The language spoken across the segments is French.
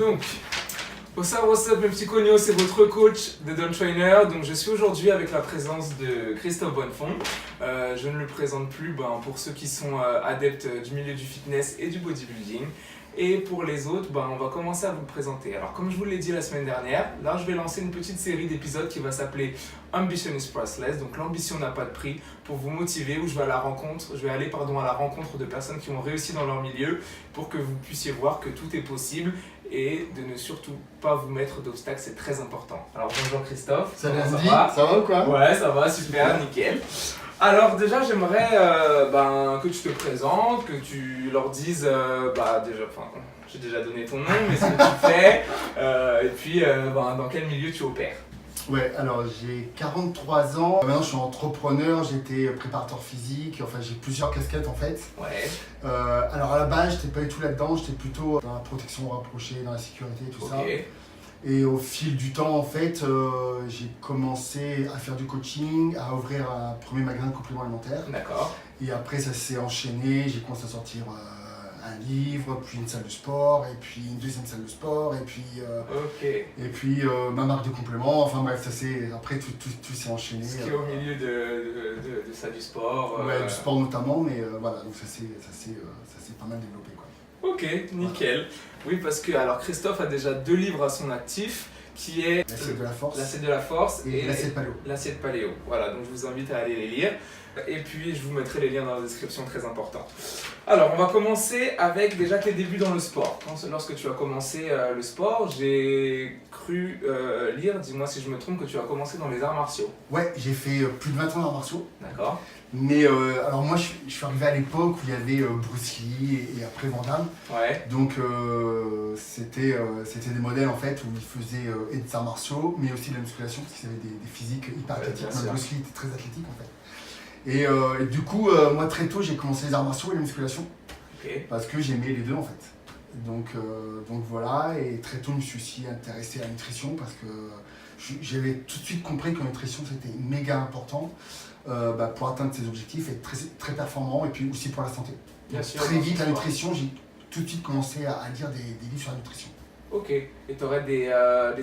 Donc, what's up mes petits cognos, c'est votre coach de Don Trainer. Donc je suis aujourd'hui avec la présence de Christophe Bonnefond. Je ne le présente plus pour ceux qui sont adeptes du milieu du fitness et du bodybuilding. Et pour les autres, on va commencer à vous le présenter. Alors comme je vous l'ai dit la semaine dernière, là je vais lancer une petite série d'épisodes qui va s'appeler Ambition is Priceless. Donc l'ambition n'a pas de prix, pour vous motiver, où je vais aller à la rencontre de personnes qui ont réussi dans leur milieu pour que vous puissiez voir que tout est possible et de ne surtout pas vous mettre d'obstacles, c'est très important. Alors bonjour Christophe. Salut Andy, ça va ou quoi? Ouais, ça va, super, nickel. Alors déjà j'aimerais que tu te présentes, que tu leur dises j'ai déjà donné ton nom, mais ce que tu fais, et puis dans quel milieu tu opères. Ouais, alors j'ai 43 ans, maintenant je suis entrepreneur, j'étais préparateur physique, enfin j'ai plusieurs casquettes en fait. Ouais. Alors à la base j'étais pas du tout là-dedans, j'étais plutôt dans la protection rapprochée, dans la sécurité et tout ça. Et au fil du temps, en fait, j'ai commencé à faire du coaching, à ouvrir un premier magasin de compléments alimentaires. D'accord. Et après, ça s'est enchaîné. J'ai commencé à sortir un livre, puis une salle de sport, et puis une deuxième salle de sport, et puis ma marque de compléments. Enfin bref, après tout s'est enchaîné. Ce qui est au milieu de ça, du sport. Ouais, du sport notamment, mais voilà, donc ça s'est pas mal développé, quoi. Ok, nickel. Voilà. Oui, parce que alors Christophe a déjà 2 livres à son actif, qui est L'assiette de la force. L'assiette de la force et l'assiette paléo. L'assiette paléo. Voilà, donc je vous invite à aller les lire. Et puis je vous mettrai les liens dans la description, très important. Alors on va commencer avec déjà tes débuts dans le sport. Lorsque tu as commencé le sport, j'ai cru lire, dis-moi si je me trompe, que tu as commencé dans les arts martiaux. Ouais, j'ai fait plus de 20 ans d'arts martiaux. D'accord. Mais alors moi je suis arrivé à l'époque où il y avait Bruce Lee et après Van Damme. Ouais. Donc c'était des modèles en fait où ils faisaient et des arts martiaux mais aussi de la musculation parce qu'ils avaient des physiques hyper athlétiques. Bruce Lee était très athlétique en fait. Et du coup moi très tôt j'ai commencé les arts martiaux et la musculation. Okay. Parce que j'aimais les deux en fait. Donc voilà, et très tôt je me suis aussi intéressé à la nutrition parce que j'avais tout de suite compris que la nutrition c'était méga important. Pour atteindre ses objectifs, être très, très performant et puis aussi pour la santé. Bien sûr, très vite, la nutrition, j'ai tout de suite commencé à lire des livres sur la nutrition. Ok. Et tu aurais des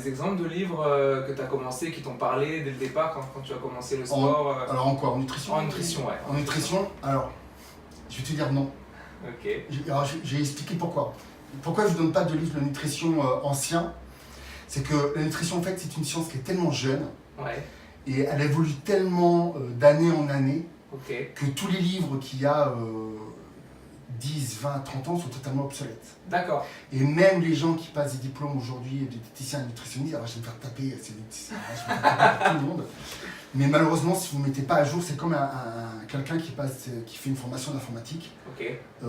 exemples de livres que tu as commencé, qui t'ont parlé dès le départ quand tu as commencé le sport Alors en quoi? En nutrition? En nutrition, ouais. En nutrition, alors, je vais te dire non. Ok. Alors, j'ai expliqué pourquoi. Pourquoi je ne donne pas de livres de nutrition anciens? C'est que la nutrition, en fait, c'est une science qui est tellement jeune. Ouais. Et elle évolue tellement d'année en année que tous les livres qu'il y a 10, 20, 30 ans sont totalement obsolètes. D'accord. Et même les gens qui passent des diplômes aujourd'hui de diététicien et nutritionniste, alors je vais me faire taper, c'est diététicien, je vais me faire taper par tout le monde. Mais malheureusement, si vous ne mettez pas à jour, c'est comme quelqu'un qui fait une formation d'informatique.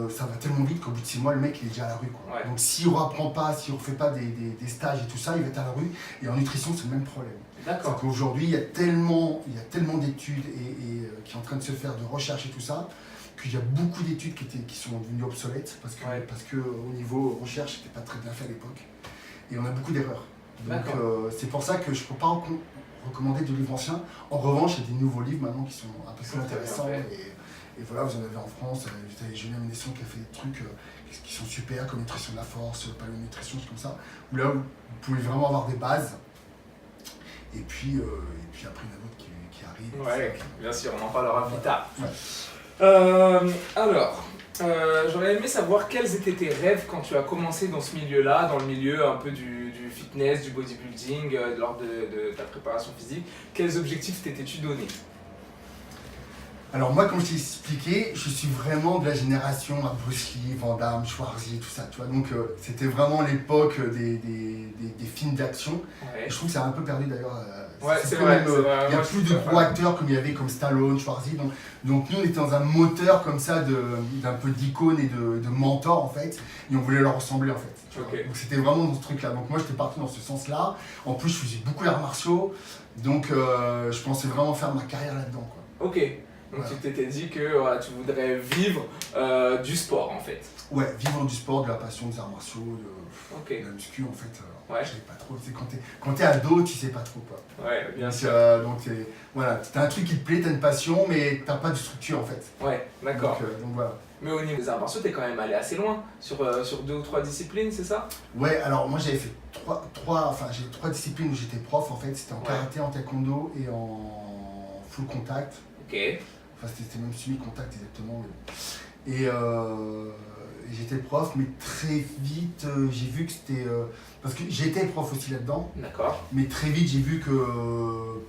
Ça va tellement vite qu'au bout de 6 mois, le mec il est déjà à la rue, quoi. Ouais. Donc s'il ne reprend pas, s'il ne refait pas des stages et tout ça, il va être à la rue. Et en nutrition, c'est le même problème. D'accord. C'est qu'aujourd'hui, il y a tellement d'études et qui sont en train de se faire, de recherche et tout ça, qu'il y a beaucoup d'études qui sont devenues obsolètes parce que au niveau recherche, c'était pas très bien fait à l'époque. Et on a beaucoup d'erreurs. Donc c'est pour ça que je ne peux pas recommander de livres anciens. En revanche, il y a des nouveaux livres maintenant qui sont un peu plus intéressants. Et voilà, vous en avez en France, vous avez Julien Ménesson qui a fait des trucs qui sont super, comme Nutrition de la force, paléonutrition, comme ça, où là, vous pouvez vraiment avoir des bases. Et puis après, il y en a d'autres qui arrivent. Ouais, bien sûr, on en parlera plus tard. Ouais. J'aurais aimé savoir quels étaient tes rêves quand tu as commencé dans ce milieu-là, dans le milieu un peu du fitness, du bodybuilding, lors de ta préparation physique. Quels objectifs t'étais-tu donné? Alors moi, comme je t'ai expliqué, je suis vraiment de la génération à Bruce Lee, Van Damme, Schwarzy, tout ça, tu vois. Donc c'était vraiment l'époque des films d'action. Ouais. Je trouve que ça a un peu perdu d'ailleurs. Ouais, c'est vrai. Il n'y a plus de gros acteurs comme il y avait comme Stallone, Schwarzy. Donc nous, on était dans un moteur comme ça d'un peu d'icône et de mentor en fait. Et on voulait leur ressembler en fait. Okay. Donc c'était vraiment dans ce truc-là. Donc moi, j'étais parti dans ce sens-là. En plus, je faisais beaucoup d'arts martiaux. Donc je pensais vraiment faire ma carrière là-dedans, quoi. Ok. Donc Voilà. tu t'étais dit que voilà, tu voudrais vivre du sport en fait. Ouais, vivre du sport, de la passion, des arts martiaux, Ok. de la muscu en fait. Ouais. Je savais pas trop. C'est quand t'es ado, tu sais pas trop quoi. Ouais, bien sûr. Donc voilà, t'as un truc qui te plaît, t'as une passion, mais t'as pas de structure en fait. Ouais, d'accord. Donc voilà. Mais au niveau des arts martiaux, t'es quand même allé assez loin sur 2 ou 3 disciplines, c'est ça? Ouais, alors moi j'avais fait j'ai 3 disciplines où j'étais prof en fait. C'était en Ouais. karaté, en taekwondo et en full contact. Ok. Enfin, c'était même semi-contact exactement. Et j'étais prof, mais très vite, j'ai vu que c'était... parce que j'étais prof aussi là-dedans, D'accord. mais très vite, j'ai vu que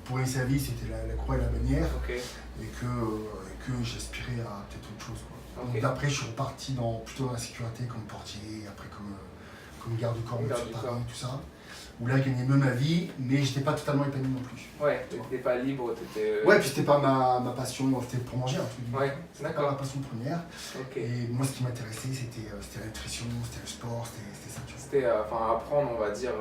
pour un service, c'était la croix et la bannière, Ok. et que j'aspirais à peut-être autre chose. Quoi. Ok. Donc d'après, je suis reparti plutôt dans la sécurité, comme portier, après comme garde du corps Garde sur du Paris, corps. tout ça. Où là, je gagnais mieux ma vie, mais j'étais pas totalement épanoui non plus. Ouais, t'étais pas libre, t'étais... Ouais, puis c'était pas ma passion, c'était pour manger un truc. Ouais, C'était pas d'accord. ma passion première. Ok. Et moi, ce qui m'intéressait, c'était la nutrition, c'était le sport, c'était ça, tu vois. C'était apprendre, on va dire,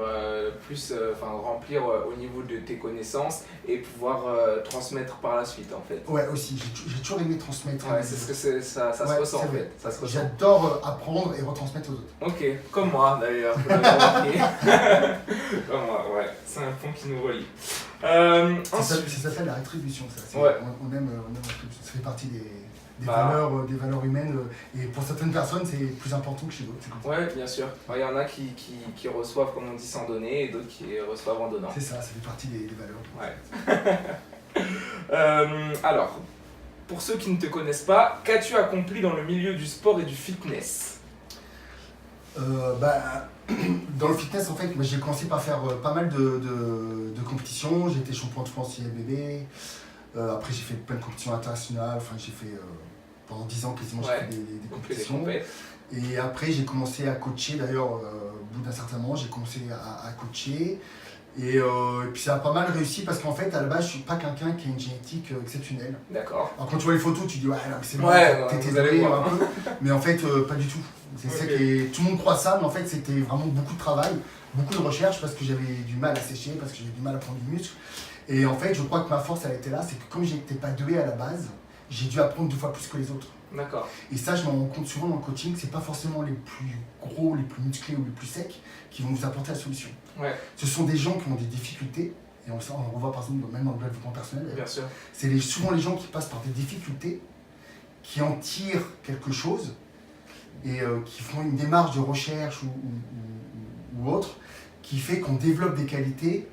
plus, remplir au niveau de tes connaissances et pouvoir transmettre par la suite en fait. Ouais, aussi, j'ai toujours aimé transmettre. Ouais, c'est ce que ça se Ouais, ressent c'est en vrai. fait. Ça se ressent. J'adore apprendre et retransmettre aux autres. Ok, comme moi d'ailleurs, vous l'avez remarqué. Comme moi, ouais, c'est un pont qui nous relie. Ça Ensuite, s'appelle la rétribution, ça. Ouais. On aime la rétribution. Ça fait partie des Bah. valeurs humaines. Et pour certaines personnes, c'est plus important que chez d'autres. C'est comme ça. ouais, bien sûr. Il y en a qui reçoivent, comme on dit, sans donner et d'autres qui reçoivent en donnant. C'est ça, ça fait partie des valeurs. Ouais. Alors, pour ceux qui ne te connaissent pas, qu'as-tu accompli dans le milieu du sport et du fitness? Dans le fitness, en fait, moi, j'ai commencé par faire pas mal de compétitions. J'ai été champion de France IFBB. Après, j'ai fait plein de compétitions internationales. Enfin, j'ai fait pendant 10 ans quasiment, j'ai Ouais. fait des Donc, les compétitions. compètes. Et après, j'ai commencé à coacher. D'ailleurs, au bout d'un certain moment, j'ai commencé à coacher. Et puis ça a pas mal réussi parce qu'en fait, à la base, je suis pas quelqu'un qui a une génétique exceptionnelle. D'accord. Alors quand tu vois les photos, tu dis ouais, non, mais c'est bon, Ouais, t'étais vous allez doué voir. un peu. Mais en fait, pas du tout. C'est ça Ok. qui est... Tout le monde croit ça, mais en fait, c'était vraiment beaucoup de travail, beaucoup de recherche parce que j'avais du mal à sécher, parce que j'avais du mal à prendre du muscle. Et en fait, je crois que ma force, elle était là, c'est que comme j'étais pas doué à la base, j'ai dû apprendre 2 fois plus que les autres. D'accord. Et ça, je m'en rends compte souvent dans le coaching, c'est pas forcément les plus gros, les plus musclés ou les plus secs qui vont vous apporter la solution. Ouais, Ce sont des gens qui ont des difficultés, et on le revoit par exemple même dans le développement personnel, bien sûr. c'est souvent les gens qui passent par des difficultés, qui en tirent quelque chose, et qui font une démarche de recherche ou autre, qui fait qu'on développe des qualités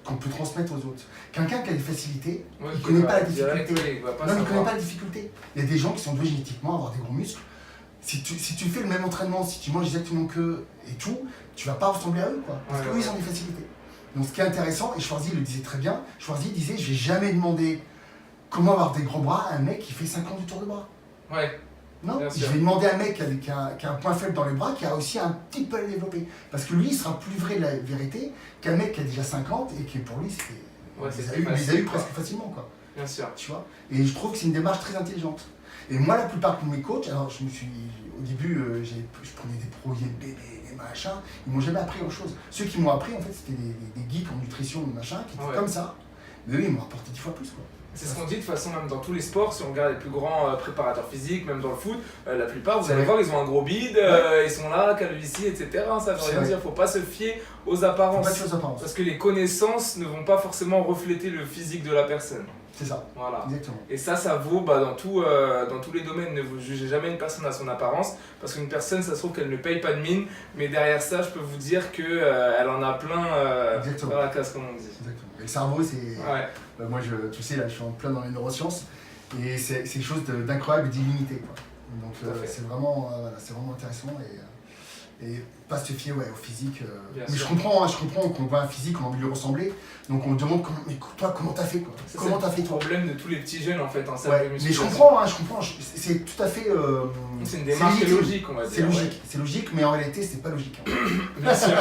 qu'on peut transmettre aux autres. Quelqu'un qui a des facilités, Ouais, il qui connaît va pas la direct, difficulté. ouais, il va pas Non, il ne connaît savoir. pas la difficulté. Il y a des gens qui sont doués génétiquement à avoir des gros muscles. Si tu fais le même entraînement, si tu manges exactement qu'eux et tout, tu vas pas ressembler à eux, quoi. Parce Ouais, qu'eux, ouais. ils ont des facilités. Donc ce qui est intéressant, et Schwarzy le disait très bien, Schwarzy disait, je vais jamais demander comment avoir des gros bras à un mec qui fait 5 ans du tour de bras. Ouais, Non, Bien je sûr. vais demander à un mec qui a un point faible dans les bras, qui a aussi un petit peu à le développer. Parce que lui, il sera plus vrai de la vérité qu'un mec qui a déjà 50 et qui, pour lui, Ouais, il c'est les plus a facile, eu quoi. presque facilement, quoi. bien sûr. Tu vois. Et je trouve que c'est une démarche très intelligente. Et moi, la plupart de mes coachs, alors au début, je prenais des pros IFBB, des machins, ils m'ont jamais appris grand-chose. Ceux qui m'ont appris, en fait, c'était des geeks en nutrition, des machins, qui étaient Ouais. comme ça. Mais eux, ils m'ont apporté 10 fois plus, quoi. C'est ce qu'on dit de toute façon, même dans tous les sports, si on regarde les plus grands préparateurs physiques, même dans le foot, la plupart, vous C'est allez vrai. voir, ils ont un gros bide, ils sont là, calvitie, etc. Ça veut C'est rien vrai. dire, faut pas se fier aux Faut apparences. pas de choses apparences. Parce que les connaissances ne vont pas forcément refléter le physique de la personne. C'est ça, Voilà. exactement. Et ça vaut dans tous les domaines. Ne vous jugez jamais une personne à son apparence, parce qu'une personne, ça se trouve qu'elle ne paye pas de mine, mais derrière ça, je peux vous dire qu'elle en a plein Exactement. dans la classe, comme on dit. Exactement. Et le cerveau, c'est... Ouais, Moi, tu sais, là, je suis en plein dans les neurosciences, et c'est quelque chose d'incroyable et d'illimité, quoi. Donc, Tout à fait. c'est vraiment intéressant, et pas se fier au physique. Bien Mais sûr. je comprends qu'on voit un physique, on a envie de lui ressembler, donc on me demande, mais toi, comment t'as fait, quoi? Ça, Comment c'est t'as fait, le toi? problème de tous les petits jeunes en fait en salle Ouais, de mais je musculation. comprends, c'est tout à fait... C'est une démarche qui est légitime. logique, on va dire. C'est logique, c'est logique, mais en réalité, c'est pas logique. Hein. Ouais, bien sûr.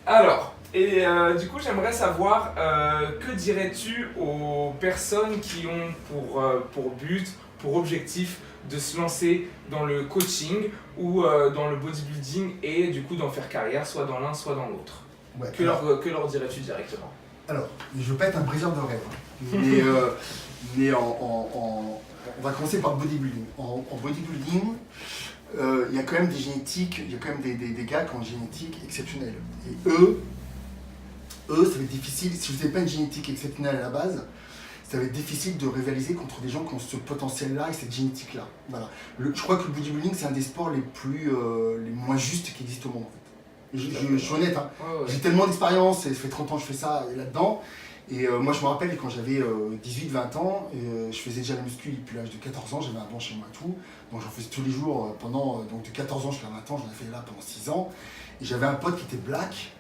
Alors, et du coup, j'aimerais savoir que dirais-tu aux personnes qui ont pour but, pour objectif de se lancer dans le coaching ou dans le bodybuilding et du coup d'en faire carrière soit dans l'un soit dans l'autre. Ouais, Que leur dirais-tu directement? Alors, je veux pas être un briseur de rêve, hein. Mais on va commencer par le bodybuilding. En bodybuilding, il y a quand même des génétiques, il y a quand même des gars qui ont une génétique exceptionnelle. Et eux, ça va être difficile, si vous n'avez pas une génétique exceptionnelle à la base, ça va être difficile de rivaliser contre des gens qui ont ce potentiel-là et cette génétique-là. Voilà. Je crois que le bodybuilding, c'est un des sports les moins justes qui existent au monde, en fait. Je suis honnête, hein. Ouais. J'ai tellement d'expérience, et ça fait 30 ans que je fais ça là-dedans. Et moi, je me rappelle quand j'avais 18-20 ans, je faisais déjà la muscu depuis l'âge de 14 ans, j'avais un banc chez moi et tout. Donc j'en faisais tous les jours pendant, donc de 14 ans jusqu'à 20 ans, j'en ai fait là pendant 6 ans. Et j'avais un pote qui était black.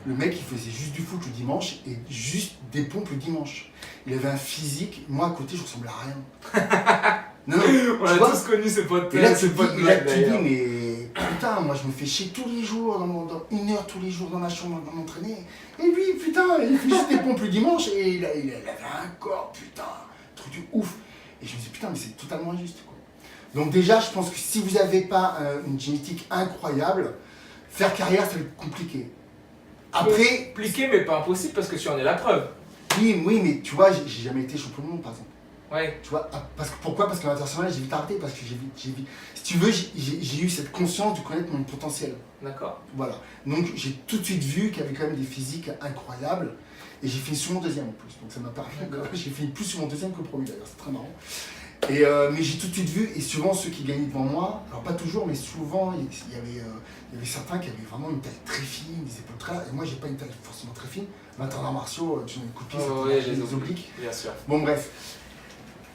Le mec, il faisait juste du foot le dimanche et juste des pompes le dimanche. Il avait un physique, moi à côté, je ressemblais à rien. Non, On a tous connu ces potes. et là, tu dis, mais putain, moi je me fais chier tous les jours, dans 1 heure tous les jours dans ma chambre à m'entraîner. Et lui, putain, il fait juste des pompes le dimanche et il avait un corps, putain, truc de ouf. Et je me dis, putain, mais c'est totalement injuste, quoi. Donc déjà, je pense que si vous n'avez pas une génétique incroyable, faire carrière, ça va être compliqué. Après, Compliqué, mais pas impossible parce que tu en es la preuve. oui, mais tu vois, j'ai jamais été champion du monde, par exemple. Ouais. Tu vois, pourquoi? Parce qu'à l'international, j'ai vite arrêté, parce que j'ai vite... Si tu veux, j'ai eu cette conscience de connaître mon potentiel. D'accord. Voilà. Donc j'ai tout de suite vu qu'il y avait quand même des physiques incroyables, et j'ai fini sur mon deuxième en plus. Donc ça m'a permis, j'ai fini plus sur mon deuxième que le premier d'ailleurs, c'est très marrant. Mais j'ai tout de suite vu, et souvent ceux qui gagnaient devant moi, alors pas toujours, mais souvent, il y avait certains qui avaient vraiment une taille très fine, des épaules très larges, et moi j'ai pas une taille forcément très fine. Maintenant en arts martiaux, tu mets une coupe de pied, les obliques. Bien sûr. Bon bref.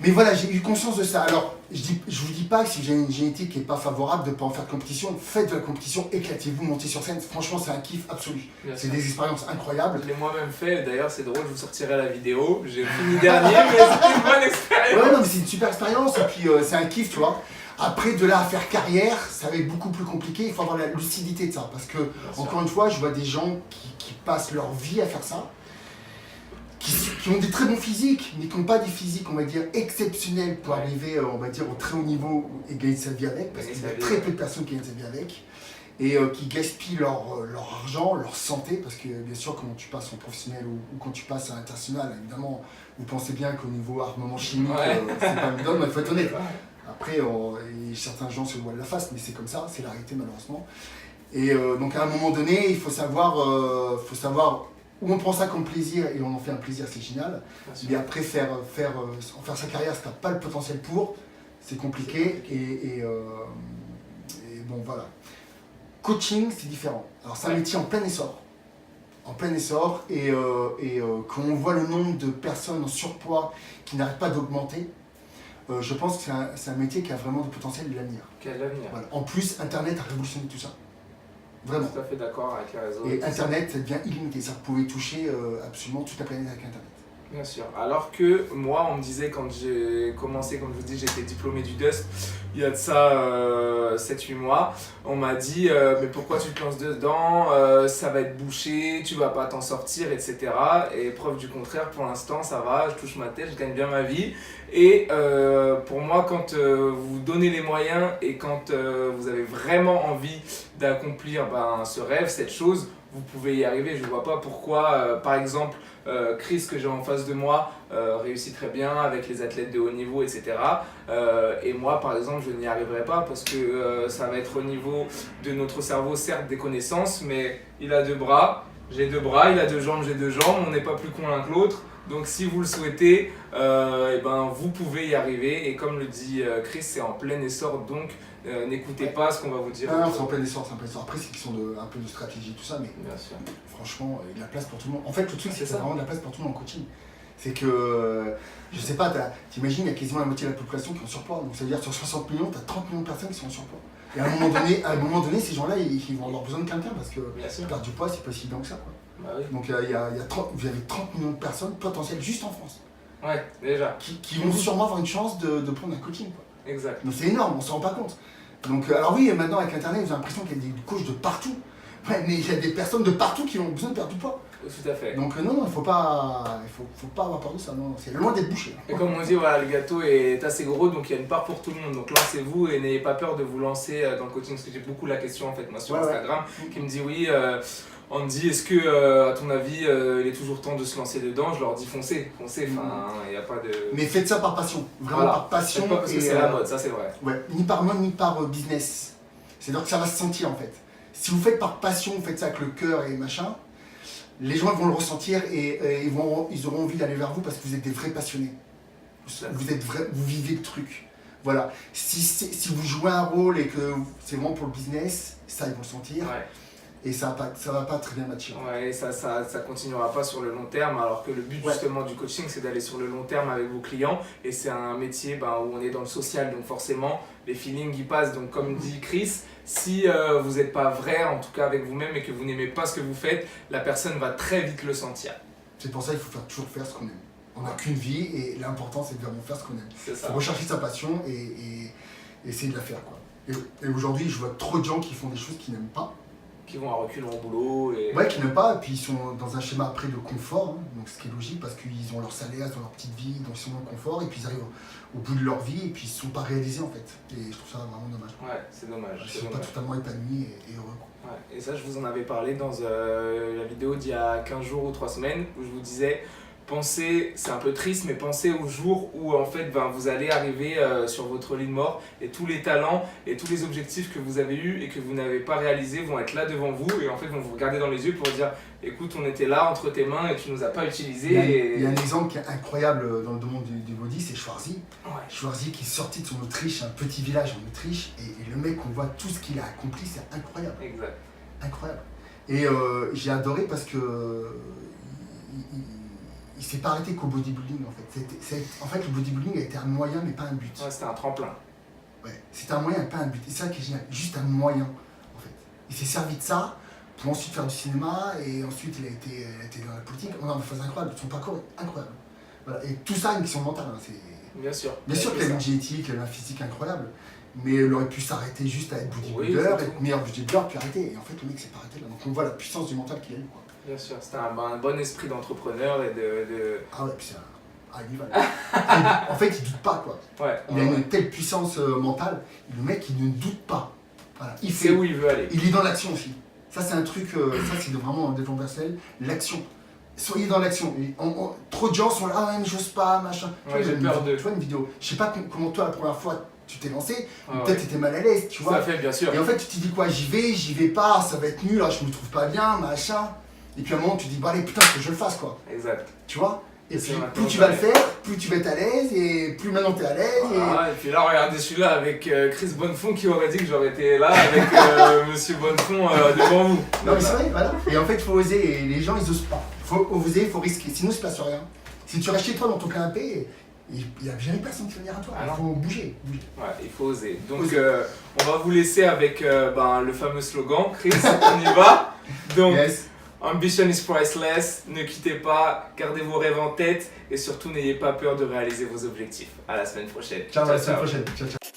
Mais voilà, j'ai eu conscience de ça. Alors, je vous dis pas que si j'ai une génétique qui n'est pas favorable de ne pas en faire de compétition, faites de la compétition, éclatez-vous, montez sur scène. Franchement, c'est un kiff absolu. C'est des expériences incroyables. Je l'ai moi-même fait, d'ailleurs c'est drôle, je vous sortirai la vidéo. J'ai fini dernier, mais c'était une bonne expérience. Ouais, non, mais c'est une super expérience et puis c'est un kiff, tu vois. Après, de là à faire carrière, ça va être beaucoup plus compliqué. Il faut avoir la lucidité de ça. Parce que, encore une fois, je vois des gens qui passent leur vie à faire ça. Qui ont des très bons physiques, mais qui n'ont pas des physiques, on va dire, exceptionnels pour arriver, on va dire, au très haut niveau et gagner sa vie avec, parce qu'il y a très peu de personnes qui gagnent sa vie avec, et qui gaspillent leur argent, leur santé, parce que bien sûr, quand tu passes en professionnel ou quand tu passes à l'international, évidemment, vous pensez bien qu'au niveau armement chimique, c'est pas une donne, mais il faut être honnête. Après, certains gens se voilent la face, mais c'est comme ça, c'est la réalité malheureusement. Et donc à un moment donné, il faut savoir où on prend ça comme plaisir et on en fait un plaisir, c'est génial. Mais après, faire sa carrière, si tu n'as pas le potentiel pour, c'est compliqué. Et bon, voilà. Coaching, c'est différent. Alors, c'est un métier en plein essor. En plein essor. Et quand on voit le nombre de personnes en surpoids qui n'arrêtent pas d'augmenter, je pense que c'est un métier qui a vraiment du potentiel et de l'avenir. Qui a de l'avenir. Voilà. En plus, Internet a révolutionné tout ça. Vraiment. Tout à fait d'accord avec les réseaux. Et Internet, ça devient illimité. Ça, vous pouvez toucher absolument toute la planète avec Internet. Bien sûr. Alors que moi, on me disait quand j'ai commencé, comme je vous dis, j'étais diplômé du DUST, il y a de ça 7-8 mois, on m'a dit mais pourquoi tu te lances dedans, ça va être bouché, tu vas pas t'en sortir, etc. Et preuve du contraire, pour l'instant, ça va, je touche ma tête, je gagne bien ma vie. Et pour moi, quand vous donnez les moyens et quand vous avez vraiment envie d'accomplir ce rêve, cette chose, vous pouvez y arriver. Je ne vois pas pourquoi, par exemple, Chris que j'ai en face de moi réussit très bien avec les athlètes de haut niveau, etc. Et moi, par exemple, je n'y arriverai pas parce que ça va être au niveau de notre cerveau, certes des connaissances, mais il a 2 bras, j'ai 2 bras, il a 2 jambes, j'ai 2 jambes, on n'est pas plus con l'un que l'autre. Donc si vous le souhaitez, vous pouvez y arriver. Et comme le dit Chris, c'est en plein essor, donc n'écoutez pas ce qu'on va vous dire. Non, c'est en plein essor, c'est en plein essor. Après, c'est qu'ils sont un peu de stratégie, tout ça, mais bien sûr. Franchement, il y a de la place pour tout le monde. En fait, le truc, c'est qu'il y a vraiment de la place pour tout le monde en coaching. C'est que, je sais pas, t'imagines, il y a quasiment la moitié de la population qui est en surpoids. Donc ça veut dire sur 60 millions, tu as 30 millions de personnes qui sont en surpoids. Et à un moment donné, ces gens-là, ils vont avoir besoin de quelqu'un parce que perdre du poids, c'est pas si évident que ça, quoi. Bah oui. Donc vous avez 30 millions de personnes potentielles juste en France. Ouais, déjà. Qui vont sûrement avoir une chance de prendre un coaching, quoi. Exact. Donc c'est énorme, on s'en rend pas compte. Donc alors oui, maintenant avec Internet, vous avez l'impression qu'il y a des coachs de partout. Ouais, mais il y a des personnes de partout qui ont besoin de perdre du poids. Tout à fait. Donc non, il faut pas avoir peur de ça, non, c'est loin d'être bouché. Et comme on dit, voilà, le gâteau est assez gros, donc il y a une part pour tout le monde. Donc lancez-vous et n'ayez pas peur de vous lancer dans le coaching, parce que j'ai beaucoup la question en fait, moi sur Instagram, qui me dit oui, Andy, est-ce que à ton avis, il est toujours temps de se lancer dedans? Je leur dis foncez, enfin, il n'y a pas de... Mais faites ça par passion, vraiment par passion. Pas parce que c'est la mode, ça c'est vrai. Ouais, ni par mode, ni par business. C'est-à-dire que ça va se sentir en fait. Si vous faites par passion, vous faites ça avec le cœur et machin, les gens vont le ressentir et ils auront envie d'aller vers vous parce que vous êtes des vrais passionnés. Vous vivez le truc. Voilà. Si vous jouez un rôle et que c'est vraiment pour le business, ça ils vont le sentir. Ouais. Et ça va pas très bien matcher. Ouais, et ça continuera pas sur le long terme, alors que le but justement du coaching, c'est d'aller sur le long terme avec vos clients. Et c'est un métier où on est dans le social, donc forcément, les feelings y passent. Donc comme dit Chris, si vous n'êtes pas vrai, en tout cas avec vous-même, et que vous n'aimez pas ce que vous faites, la personne va très vite le sentir. C'est pour ça qu'il faut toujours faire ce qu'on aime. On n'a qu'une vie et l'important c'est de vraiment faire ce qu'on aime. C'est ça. Il faut rechercher sa passion et essayer de la faire, quoi. Et aujourd'hui, je vois trop de gens qui font des choses qu'ils n'aiment pas. Qui vont à reculons au boulot. Ouais, qui n'aiment pas, et puis ils sont dans un schéma après de confort, hein, donc ce qui est logique parce qu'ils ont leur salaire, ils ont leur petite vie, donc ils sont dans le confort, et puis ils arrivent au bout de leur vie, et puis ils ne sont pas réalisés en fait. Et je trouve ça vraiment dommage. Ouais, c'est dommage. Ils ne sont pas totalement épanouis et heureux. Quoi. Ouais, et ça, je vous en avais parlé dans la vidéo d'il y a 15 jours ou 3 semaines, où je vous disais, pensez, c'est un peu triste, mais pensez au jour où en fait vous allez arriver sur votre lit de mort et tous les talents et tous les objectifs que vous avez eus et que vous n'avez pas réalisés vont être là devant vous et en fait vont vous regarder dans les yeux pour dire écoute, on était là entre tes mains et tu nous as pas utilisé. Il y a un exemple qui est incroyable dans le domaine du body, c'est Schwarzy. Ouais. Schwarzy qui est sorti de son Autriche, un petit village en Autriche, et le mec, on voit tout ce qu'il a accompli, c'est incroyable. Exact. Incroyable. Et j'ai adoré parce que il s'est pas arrêté qu'au bodybuilding en fait. En fait, le bodybuilding a été un moyen mais pas un but. Ouais, c'était un tremplin. Ouais, c'était un moyen et pas un but. Et c'est ça qui est génial, juste un moyen en fait. Il s'est servi de ça pour ensuite faire du cinéma et ensuite il a été dans la politique. Non, mais c'est incroyable, son parcours est incroyable. Voilà. Et tout ça, une question mentale. Hein, bien sûr. Bien sûr qu'il a une génétique, il a une physique incroyable. Mais il aurait pu s'arrêter juste à être bodybuilder, être meilleur bodybuilder, puis arrêter. Et en fait, le mec s'est pas arrêté là. Donc on voit la puissance du mental qu'il a eu. Quoi. Bien sûr, c'était un bon esprit d'entrepreneur et de... Ah ouais, puis c'est un rival. En fait, il doute pas quoi. Ouais, il a une telle puissance mentale. Le mec, il ne doute pas. Voilà. Il sait où il veut aller. Il est dans l'action aussi. Ça, c'est un truc, ça, c'est vraiment un développement personnel. L'action. Soyez dans l'action. Trop de gens sont là, ah ouais, mais j'ose pas, machin. Ouais, j'ai peur de. Tu vois une vidéo. Je sais pas comment toi, la première fois, tu t'es lancé, Ah, peut-être tu étais mal à l'aise, tu vois. Ça fait, bien sûr. Et en fait, tu te dis quoi, j'y vais pas, ça va être nul, là, je me trouve pas bien, machin. Et puis à un moment, tu te dis, bah allez, putain, faut que je le fasse, quoi. Exact. Tu vois. Et puis, plus tu vas le faire, plus tu vas être à l'aise, et plus maintenant tu es à l'aise. Ah, et puis là, regardez celui-là avec Chris Bonnefond qui aurait dit que j'aurais été là avec Monsieur Bonnefond devant vous. Non, mais c'est vrai, voilà. Et en fait, il faut oser, et les gens, ils osent pas. Il faut oser, il faut risquer, sinon il se passe rien. Si tu restes chez toi dans ton canapé, il n'y a jamais personne qui va venir à toi. Il faut bouger. Ouais, il faut oser. Donc, on va vous laisser avec le fameux slogan. Chris, on y va. Donc, yes. Ambition is priceless, ne quittez pas, gardez vos rêves en tête et surtout n'ayez pas peur de réaliser vos objectifs. À la semaine prochaine. Ciao, à la semaine prochaine. Ciao, ciao.